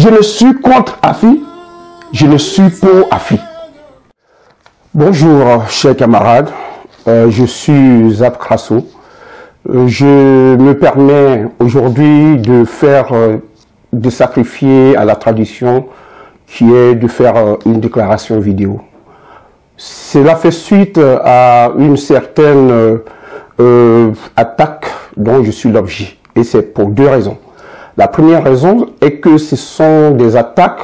Je ne suis contre Afi, je ne suis pour Afi. Bonjour chers camarades, je suis Zap Crasso. Je me permets aujourd'hui de sacrifier à la tradition qui est de faire une déclaration vidéo. Cela fait suite à une certaine attaque dont je suis l'objet. Et c'est pour deux raisons. La première raison est que ce sont des attaques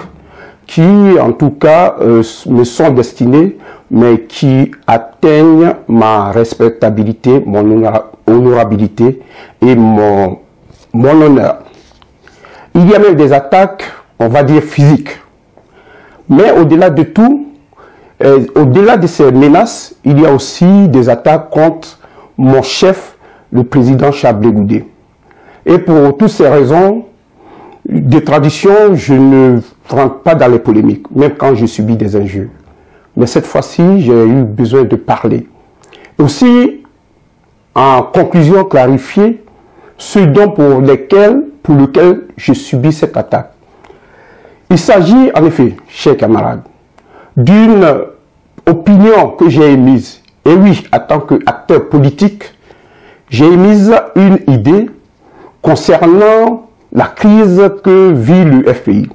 qui, en tout cas, me sont destinées, mais qui atteignent ma respectabilité, mon honorabilité et mon honneur. Il y a même des attaques, on va dire, physiques. Mais au-delà de tout, au-delà de ces menaces, il y a aussi des attaques contre mon chef, le président Chablé Goudé. Et pour toutes ces raisons, de tradition, je ne rentre pas dans les polémiques, même quand je subis des injures. Mais cette fois-ci, j'ai eu besoin de parler. Aussi, en conclusion, clarifier ce dont pour lequel je subis cette attaque. Il s'agit, en effet, chers camarades, d'une opinion que j'ai émise. Et oui, en tant qu'acteur politique, j'ai émise une idée concernant la crise que vit le FPI.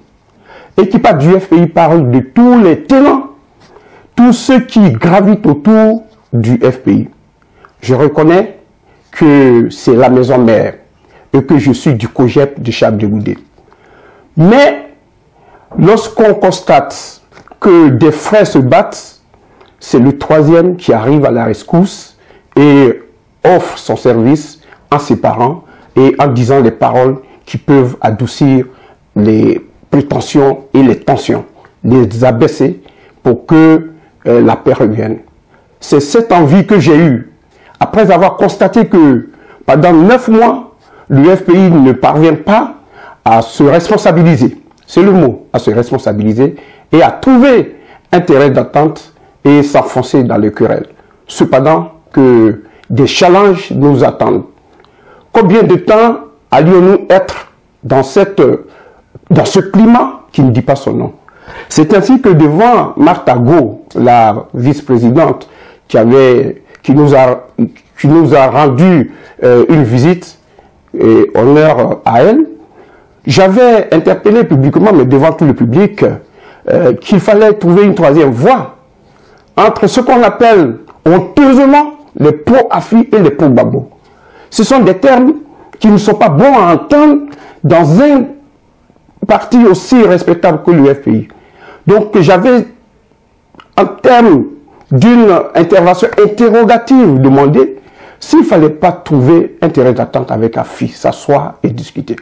Et qui parle du FPI parle de tous les tenants, tous ceux qui gravitent autour du FPI. Je reconnais que c'est la maison mère et que je suis du COJEP de Chablé Goudé. Mais lorsqu'on constate que des frères se battent, c'est le troisième qui arrive à la rescousse et offre son service en séparant et en disant les paroles qui peuvent adoucir les prétentions et les tensions, les abaisser pour que la paix revienne. C'est cette envie que j'ai eue, après avoir constaté que pendant 9 mois, le FPI ne parvient pas à se responsabiliser, c'est le mot, à se responsabiliser et à trouver un terrain d'entente et s'enfoncer dans les querelles. Cependant que des challenges nous attendent. Combien de temps allions-nous être dans ce climat qui ne dit pas son nom? C'est ainsi que devant Martha Go, la vice-présidente qui nous a rendu une visite et honneur à elle, j'avais interpellé publiquement, mais devant tout le public, qu'il fallait trouver une troisième voie entre ce qu'on appelle honteusement les pro-Afi et les pro-Gbagbo. Ce sont des termes qui ne sont pas bons à entendre dans un parti aussi respectable que le FPI. Donc j'avais, en termes d'une intervention interrogative, demandé s'il ne fallait pas trouver un terrain d'attente avec Afi, s'asseoir et discuter.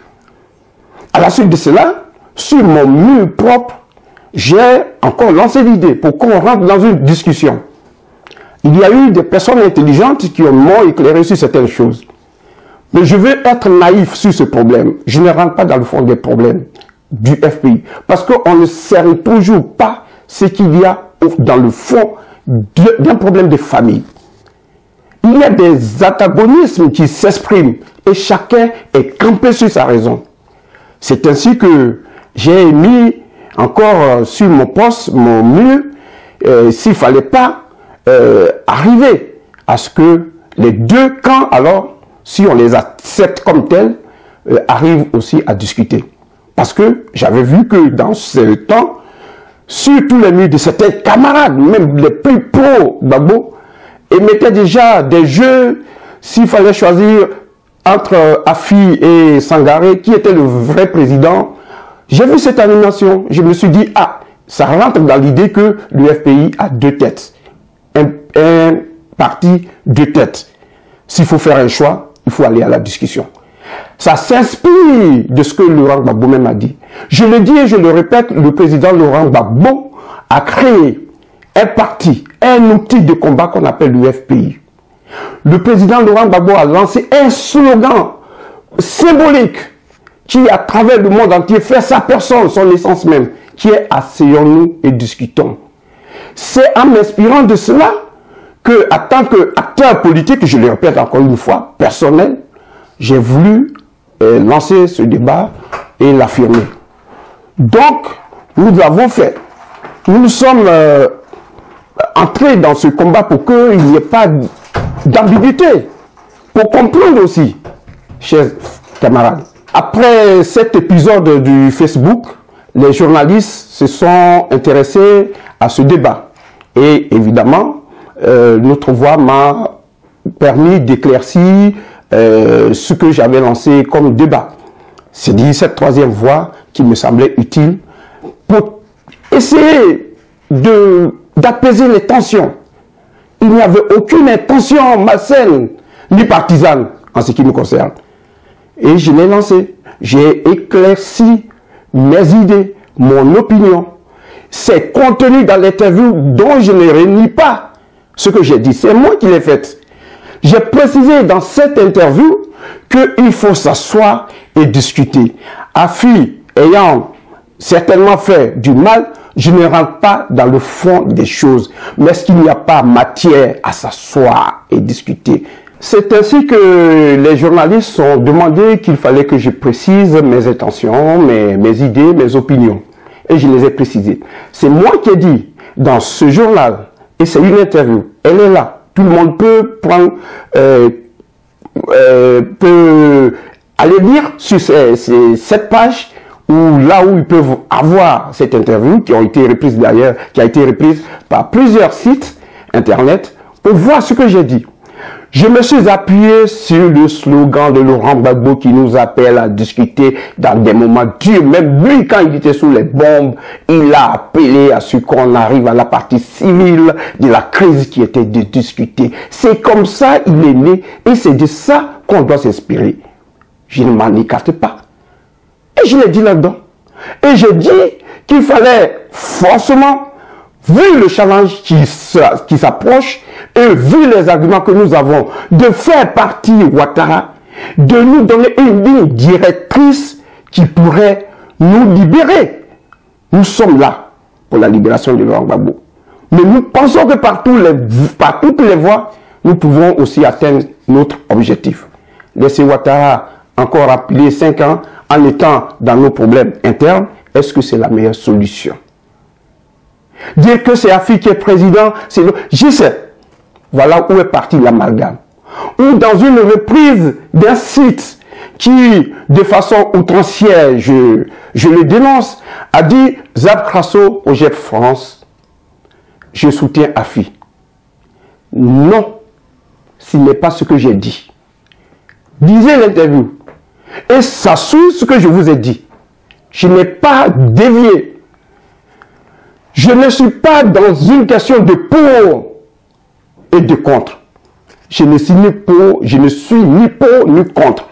À la suite de cela, sur mon mur propre, j'ai encore lancé l'idée pour qu'on rentre dans une discussion. Il y a eu des personnes intelligentes qui m'ont éclairé sur certaines choses. Mais je veux être naïf sur ce problème. Je ne rentre pas dans le fond des problèmes du FPI. Parce qu'on ne cerne toujours pas ce qu'il y a dans le fond d'un problème de famille. Il y a des antagonismes qui s'expriment et chacun est campé sur sa raison. C'est ainsi que j'ai mis encore sur mon poste, mon mur, s'il ne fallait pas arriver à ce que les deux camps, alors, si on les accepte comme tels, arrivent aussi à discuter. Parce que j'avais vu que dans ce temps, sur tous les murs de certains camarades, même les plus pro-Gbagbo, émettaient déjà des jeux, s'il fallait choisir entre Afi et Sangaré, qui était le vrai président. J'ai vu cette animation, je me suis dit, ah, ça rentre dans l'idée que le FPI a deux têtes. Un parti, deux têtes. S'il faut faire un choix, il faut aller à la discussion. Ça s'inspire de ce que Laurent Gbagbo même a dit. Je le dis et je le répète, le président Laurent Gbagbo a créé un parti, un outil de combat qu'on appelle le FPI. Le président Laurent Gbagbo a lancé un slogan symbolique qui, à travers le monde entier, fait sa personne, son essence même, qui est « Asseyons-nous et discutons ». C'est en m'inspirant de cela que, en tant qu'acteur politique, je le répète encore une fois, personnel, j'ai voulu lancer ce débat et l'affirmer. Donc, nous l'avons fait. Nous sommes entrés dans ce combat pour qu'il n'y ait pas d'ambiguïté. Pour comprendre aussi, chers camarades. Après cet épisode du Facebook, les journalistes se sont intéressés à ce débat. Et évidemment, notre voix m'a permis d'éclaircir ce que j'avais lancé comme débat. C'est dit cette troisième voie qui me semblait utile pour essayer d'apaiser les tensions. Il n'y avait aucune intention malsaine ni partisane en ce qui nous concerne. Et je l'ai lancé. J'ai éclairci mes idées, mon opinion. C'est contenu dans l'interview dont je ne renie pas ce que j'ai dit. C'est moi qui l'ai fait. J'ai précisé dans cette interview qu'il faut s'asseoir et discuter. Afi ayant certainement fait du mal, je ne rentre pas dans le fond des choses. Mais est-ce qu'il n'y a pas matière à s'asseoir et discuter? C'est ainsi que les journalistes ont demandé qu'il fallait que je précise mes intentions, mes idées, mes opinions. Et je les ai précisées. C'est moi qui ai dit dans ce journal, et c'est une interview, elle est là. Tout le monde peut prendre, peut aller lire sur cette page où là où ils peuvent avoir cette interview qui a été reprise d'ailleurs, qui a été reprise par plusieurs sites internet pour voir ce que j'ai dit. Je me suis appuyé sur le slogan de Laurent Gbagbo qui nous appelle à discuter dans des moments durs. Même lui, quand il était sous les bombes, il a appelé à ce qu'on arrive à la partie civile de la crise qui était de discuter. C'est comme ça il est né et c'est de ça qu'on doit s'inspirer. Je ne m'en écarte pas. Et je l'ai dit là-dedans. Et j'ai dit qu'il fallait forcément, vu le challenge qui s'approche et vu les arguments que nous avons, de faire partie Ouattara, de nous donner une ligne directrice qui pourrait nous libérer. Nous sommes là pour la libération de Laurent Gbagbo. Mais nous pensons que par toutes les voies, nous pouvons aussi atteindre notre objectif. Laisser Ouattara encore appeler 5 ans en étant dans nos problèmes internes, est-ce que c'est la meilleure solution? Dire que c'est Afi qui est président, c'est le... Je sais. Voilà où est parti l'amalgame. Ou dans une reprise d'un site qui, de façon outrancière, je le dénonce, a dit Zab Crasso au GEP France, je soutiens Afi. Non, ce n'est pas ce que j'ai dit. Lisez l'interview. Et ça suit ce que je vous ai dit. Je n'ai pas dévié. Je ne suis pas dans une question de pour et de contre. Je ne suis ni pour, ni contre.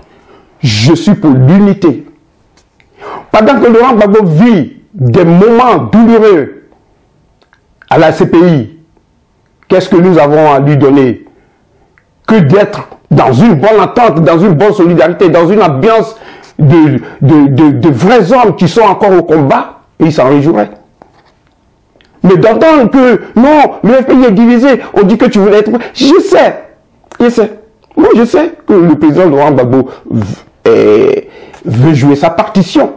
Je suis pour l'unité. Pendant que Laurent Gbagbo vit des moments douloureux à la CPI, qu'est-ce que nous avons à lui donner? Que d'être dans une bonne entente, dans une bonne solidarité, dans une ambiance de vrais hommes qui sont encore au combat, et il s'en réjouirait. Mais d'entendre que non, le pays est divisé, on dit que tu voulais être... Je sais. Moi, je sais que le président Laurent Gbagbo veut jouer sa partition.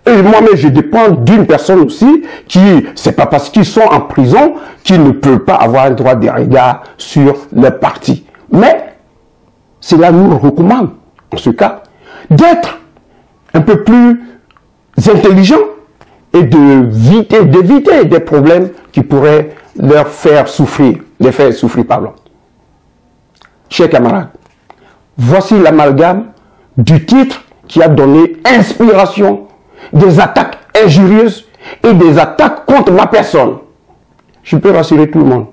Et moi-même, je dépends d'une personne aussi qui, c'est pas parce qu'ils sont en prison qu'ils ne peuvent pas avoir un droit de regard sur leur parti. Mais, cela nous recommande, en ce cas, d'être un peu plus intelligents et d'éviter des problèmes qui pourraient les faire souffrir, pardon. Chers camarades, voici l'amalgame du titre qui a donné inspiration des attaques injurieuses et des attaques contre ma personne. Je peux rassurer tout le monde.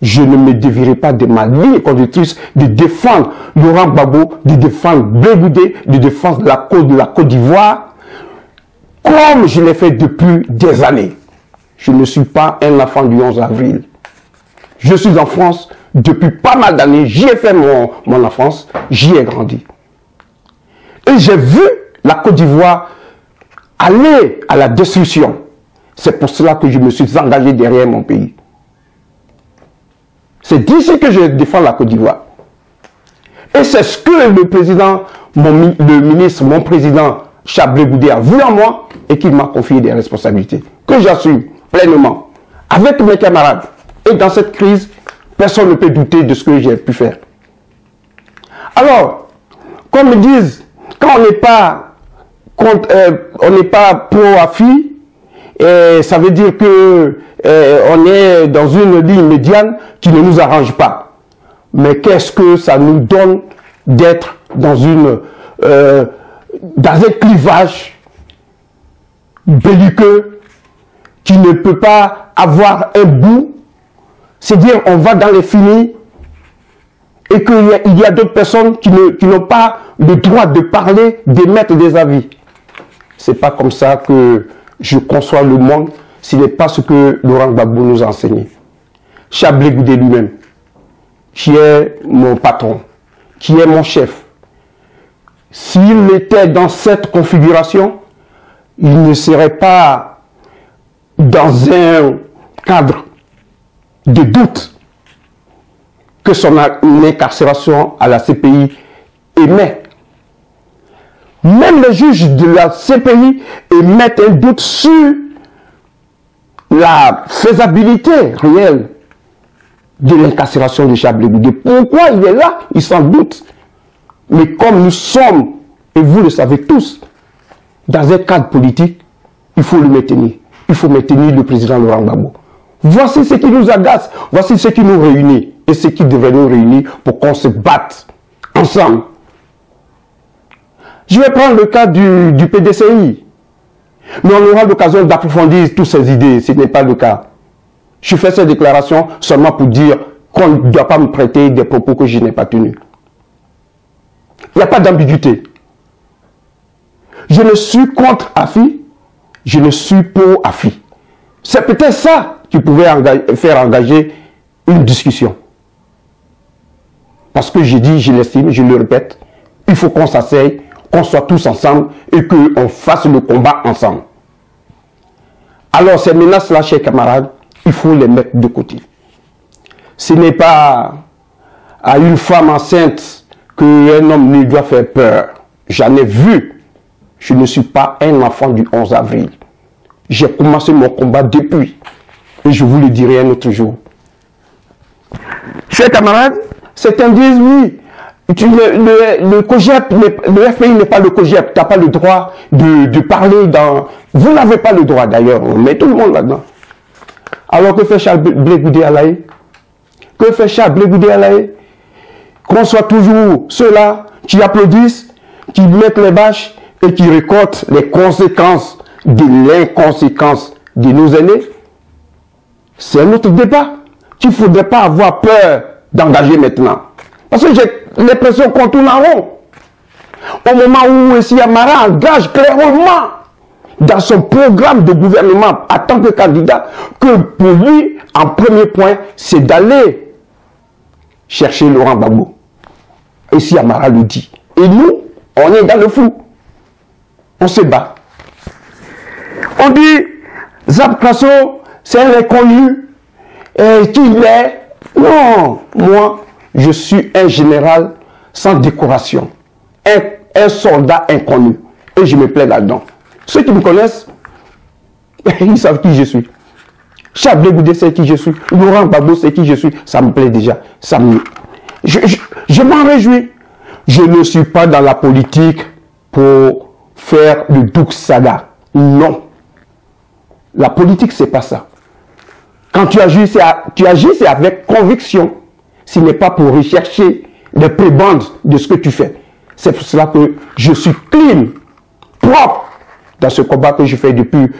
Je ne me dévierai pas de ma ligne conductrice de défendre Laurent Gbagbo, de défendre Blé-Goudé, de défendre la Côte d'Ivoire, comme je l'ai fait depuis des années. Je ne suis pas un enfant du 11 avril. Je suis en France depuis pas mal d'années. J'y ai fait mon enfance, j'y ai grandi. Et j'ai vu la Côte d'Ivoire aller à la destruction. C'est pour cela que je me suis engagé derrière mon pays. C'est d'ici que je défends la Côte d'Ivoire. Et c'est ce que le président, mon président Chablé Goudé a vu en moi et qu'il m'a confié des responsabilités que j'assume pleinement avec mes camarades. Et dans cette crise, personne ne peut douter de ce que j'ai pu faire. Alors, comme ils disent, quand on n'est pas pro-AFI, ça veut dire que on est dans une ligne médiane qui ne nous arrange pas. Mais qu'est-ce que ça nous donne d'être dans un clivage belliqueux qui ne peut pas avoir un bout, c'est-à-dire on va dans les finis et qu'il y a d'autres personnes qui n'ont pas le droit de parler, d'émettre des avis. C'est pas comme ça que je conçois le monde, ce n'est pas ce que Laurent Gbagbo nous a enseigné. Chablé Goudé lui-même, qui est mon patron, qui est mon chef, s'il était dans cette configuration, il ne serait pas dans un cadre de doute que son incarcération à la CPI émet. Même les juges de la CPI émettent un doute sur la faisabilité réelle de l'incarcération de Chablé Goudé. Pourquoi il est là? Ils s'en doutent. Mais comme nous sommes, et vous le savez tous, dans un cadre politique, il faut le maintenir. Il faut maintenir le président Laurent Gbagbo. Voici ce qui nous agace, voici ce qui nous réunit et ce qui devrait nous réunir pour qu'on se batte ensemble. Je vais prendre le cas du PDCI. Mais on aura l'occasion d'approfondir toutes ces idées, ce n'est pas le cas. Je fais cette déclaration seulement pour dire qu'on ne doit pas me prêter des propos que je n'ai pas tenus. Il n'y a pas d'ambiguïté. Je ne suis contre AFI, je ne suis pour AFI. C'est peut-être ça qui pouvait faire engager une discussion. Parce que j'ai dit, je l'estime, je le répète, il faut qu'on s'asseye, qu'on soit tous ensemble et qu'on fasse le combat ensemble. Alors ces menaces-là, chers camarades, il faut les mettre de côté. Ce n'est pas à une femme enceinte qu'un homme ne doit faire peur. J'en ai vu. Je ne suis pas un enfant du 11 avril. J'ai commencé mon combat depuis. Et je vous le dirai un autre jour. Chers camarades, certains disent oui, le COGEP, le FPI n'est pas le COGEP, tu n'as pas le droit de parler dans... Vous n'avez pas le droit d'ailleurs, on met tout le monde là-dedans. Alors que fait Chablé Goudé Alaye? Que fait Chablé Goudé Alaye? Qu'on soit toujours ceux-là qui applaudissent, qui mettent les bâches et qui récoltent les conséquences de l'inconséquence de nos aînés. C'est un autre débat qu'il ne faudrait pas avoir peur d'engager maintenant. Parce que j'ai l'impression qu'on tourne en rond. Au moment où M. Amara engage clairement dans son programme de gouvernement en tant que candidat, que pour lui, en premier point, c'est d'aller chercher Laurent Gbagbo. Et si Amara le dit. Et nous, on est dans le flou. On se bat. On dit, Zap Krasso, c'est un inconnu. Et qui il est? Non, moi, je suis un général sans décoration. Un soldat inconnu. Et je me plais là-dedans. Ceux qui me connaissent, ils savent qui je suis. Chablé Goudé sait qui je suis. Laurent Gbagbo sait qui je suis. Ça me plaît déjà. Je m'en réjouis. Je ne suis pas dans la politique pour faire le Douk Saga. Non. La politique, c'est pas ça. Quand tu agis, c'est avec conviction. Ce n'est pas pour rechercher les prébendes de ce que tu fais. C'est pour cela que je suis clean, propre, dans ce combat que je fais depuis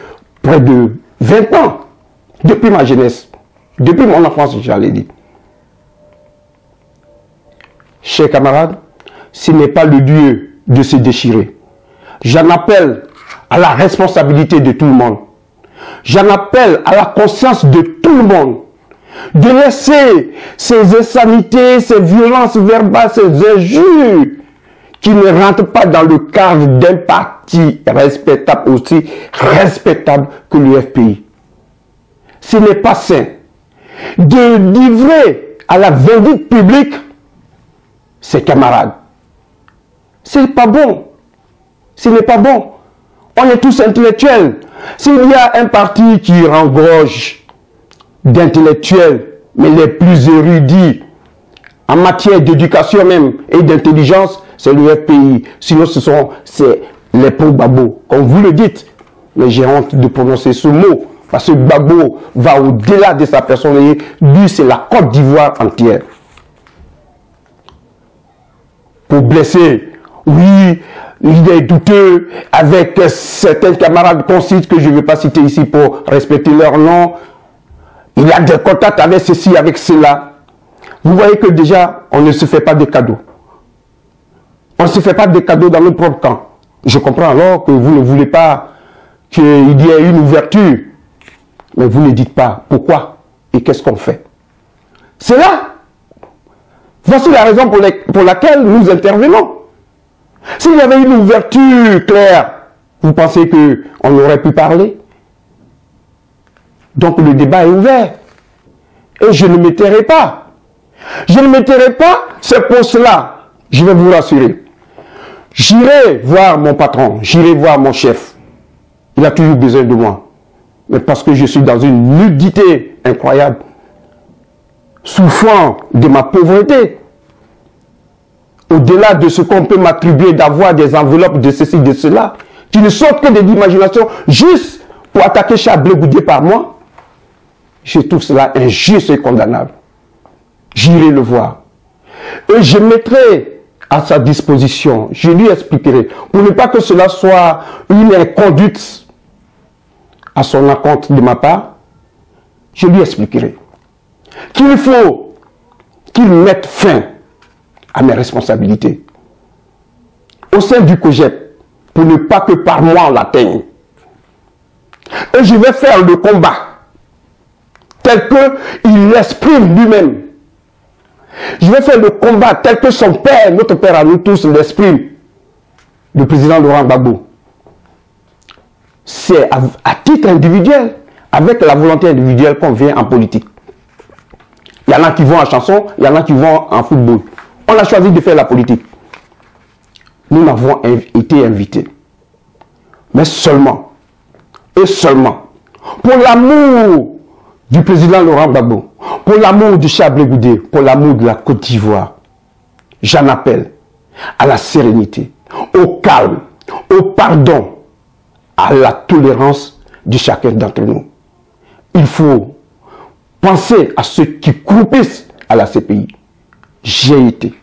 près de 20 ans. Depuis ma jeunesse. Depuis mon enfance, j'allais dire. Chers camarades, ce n'est pas le lieu de se déchirer. J'en appelle à la responsabilité de tout le monde. J'en appelle à la conscience de tout le monde. De laisser ces insanités, ces violences verbales, ces injures qui ne rentrent pas dans le cadre d'un parti respectable, aussi respectable que le FPI. Ce n'est pas sain de livrer à la vindicte publique ses camarades. Ce n'est pas bon. Ce n'est pas bon. On est tous intellectuels. S'il y a un parti qui rengorge d'intellectuels, mais les plus érudits, en matière d'éducation même et d'intelligence, c'est le FPI. Sinon, c'est les pauvres babos, comme vous le dites. Mais j'ai honte de prononcer ce mot, parce que Gbagbo va au-delà de sa personnalité. Lui, c'est la Côte d'Ivoire entière. Pour blesser, oui, il est douteux avec certains camarades qu'on cite, que je ne vais pas citer ici pour respecter leur nom. Il a des contacts avec ceci, avec cela. Vous voyez que déjà, on ne se fait pas de cadeaux. On ne se fait pas de cadeaux dans notre propre camp. Je comprends alors que vous ne voulez pas qu'il y ait une ouverture. Mais vous ne dites pas pourquoi et qu'est-ce qu'on fait. C'est là. Voici la raison pour laquelle nous intervenons. S'il y avait une ouverture claire, vous pensez qu'on aurait pu parler? Donc le débat est ouvert. Et je ne me tairai pas. Je ne me tairai pas, c'est pour cela, je vais vous rassurer. J'irai voir mon patron, j'irai voir mon chef. Il a toujours besoin de moi. Mais parce que je suis dans une nudité incroyable, souffrant de ma pauvreté, au-delà de ce qu'on peut m'attribuer d'avoir des enveloppes de ceci, de cela, qui ne sont que des imaginations, juste pour attaquer Chablé Goudé par moi, je trouve cela injuste et condamnable. J'irai le voir. Et je mettrai à sa disposition, je lui expliquerai, pour ne pas que cela soit une inconduite à son encontre de ma part, je lui expliquerai qu'il faut qu'il mette fin à mes responsabilités au sein du COJEP, pour ne pas que par moi on l'atteigne. Et je vais faire le combat tel qu'il l'exprime lui-même. Je vais faire le combat tel que son père, notre père à nous tous, l'exprime, le président Laurent Gbagbo. C'est à titre individuel, avec la volonté individuelle qu'on vient en politique. Il y en a qui vont en chanson, il y en a qui vont en football. On a choisi de faire la politique. Nous n'avons été invités. Mais seulement, et seulement, pour l'amour du président Laurent Gbagbo, pour l'amour du Chablé Goudé, pour l'amour de la Côte d'Ivoire, j'en appelle à la sérénité, au calme, au pardon, à la tolérance de chacun d'entre nous. Il faut penser à ceux qui croupissent à la CPI. J'ai été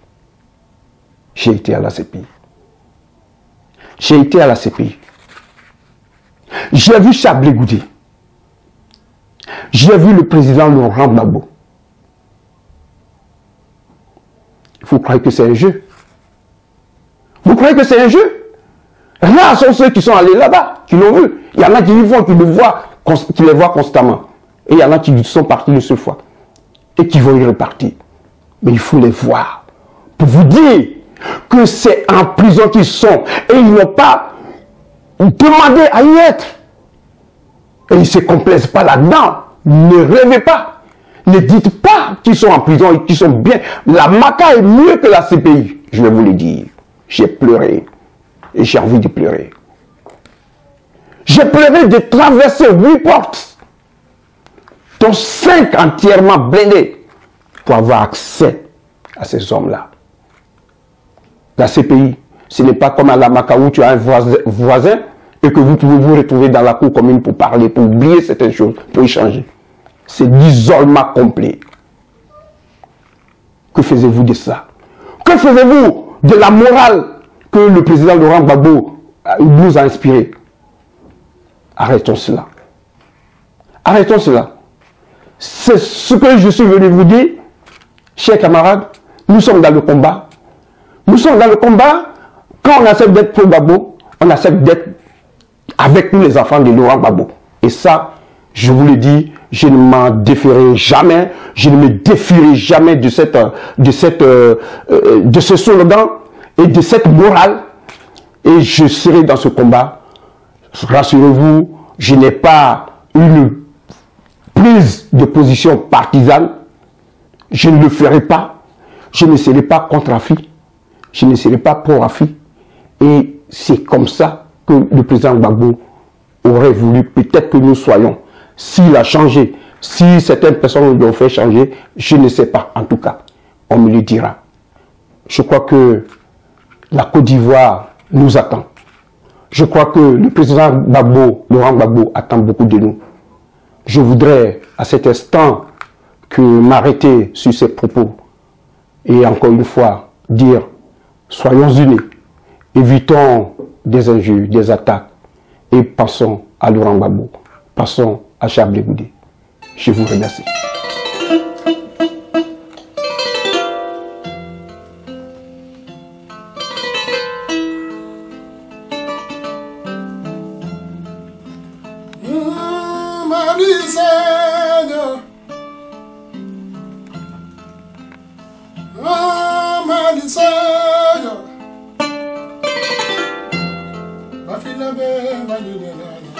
à la CPI. J'ai été à la CPI. J'ai vu Chablé Goudé. J'ai vu le président Laurent Gbagbo. Vous croyez que c'est un jeu? Vous croyez que c'est un jeu? Là sont ceux qui sont allés là-bas, qui l'ont vu. Il y en a qui y vont, qui les voient constamment. Et il y en a qui sont partis une seule fois. Et qui vont y repartir. Mais il faut les voir. Pour vous dire que c'est en prison qu'ils sont. Et ils n'ont pas demandé à y être. Et ils ne se complaisent pas là-dedans. Ne rêvez pas. Ne dites pas qu'ils sont en prison et qu'ils sont bien. La MACA est mieux que la CPI. Je vais vous le dire. J'ai pleuré. Et j'ai envie de pleurer. J'ai pleuré de traverser 8 portes, dont 5 entièrement blindées, pour avoir accès à ces hommes-là. La CPI, ce n'est pas comme à la MACA où tu as un voisin et que vous pouvez vous retrouver dans la cour commune pour parler, pour oublier certaines choses, pour échanger. C'est l'isolement complet. Que faisiez-vous de ça? Que faisiez-vous de la morale que le président Laurent Gbagbo nous a inspiré? Arrêtons cela. Arrêtons cela. C'est ce que je suis venu vous dire, chers camarades. Nous sommes dans le combat. Nous sommes dans le combat. Quand on accepte d'être pro Gbagbo, on accepte d'être avec nous les enfants de Laurent Gbagbo. Et ça, je vous le dis, je ne m'en défierai jamais. Je ne me défierai jamais de ce slogan et de cette morale. Et je serai dans ce combat. Rassurez-vous, je n'ai pas une prise de position partisane. Je ne le ferai pas. Je ne serai pas contre Afi. Je ne serai pas pro Afi. Et c'est comme ça que le président Gbagbo aurait voulu peut-être que nous soyons. S'il a changé, si certaines personnes l'ont fait changer, je ne sais pas. En tout cas, on me le dira. Je crois que la Côte d'Ivoire nous attend. Je crois que le président Gbagbo, Laurent Gbagbo, attend beaucoup de nous. Je voudrais à cet instant que m'arrêter sur ces propos et encore une fois dire, soyons unis, évitons des injures, des attaques et passons à Laurent Gbagbo, passons à Charles Blé Goudé. Je vous remercie. Mafila be,